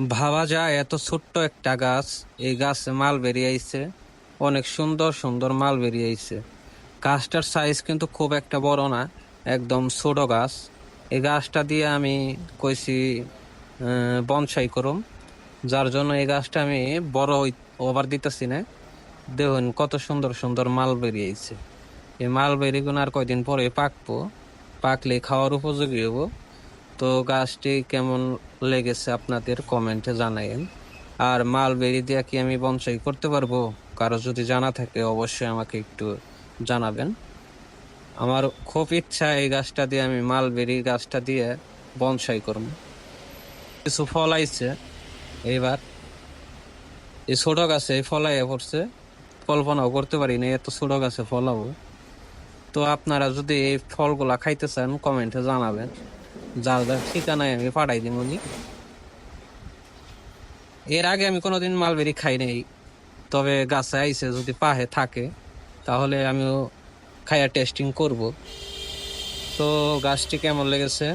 ভাবা যায় এত ছোট্ট একটা গাছ, এই গাছে মাল বেরিয়ে আইছে। অনেক সুন্দর সুন্দর মাল বেরিয়ে আইছে। গাছটার সাইজ কিন্তু খুব একটা বড় না, একদম ছোট গাছ। এই গাছটা দিয়ে আমি কইছি বনসাই করুম, যার জন্য এই গাছটা আমি বড় ওভার দিতেছি না। দেখুন কত সুন্দর সুন্দর মাল বেরিয়ে আইছে। এই মাল বেরিয়ে আর কয়দিন পরে পাকবো, পাকলে খাওয়ার উপযোগী হবো। তো গাছটি কেমন লেগেছে আপনাদের কমেন্টে জানাইন। আর মালবেরি দিয়ে কি আমি বনসাই করতে পারবো? কারো যদি জানা থাকে অবশ্যই আমাকে একটু জানাবেন। আমার খুব ইচ্ছা এই গাছটা দিয়ে আমি মালবেরি গাছটা দিয়ে বনসাই করব। কিছু ফল আইছে এইবার, এই ছোট গাছে ফলাইয়া পড়ছে। কল্পনাও করতে পারি না এত ছোট গাছে ফলাবো। তো আপনারা যদি এই ফলগুলা খাইতে চান কমেন্টে জানাবেন, যার যার ঠিকানায় আমি পাঠাই দিব। এর আগে আমি কোনোদিন মালবেরি খাই নাই, তবে গাছে আইছে, যদি পাহে থাকে তাহলে আমিও খাইয়া টেস্টিং করব। তো গাছটি কেমন লেগেছে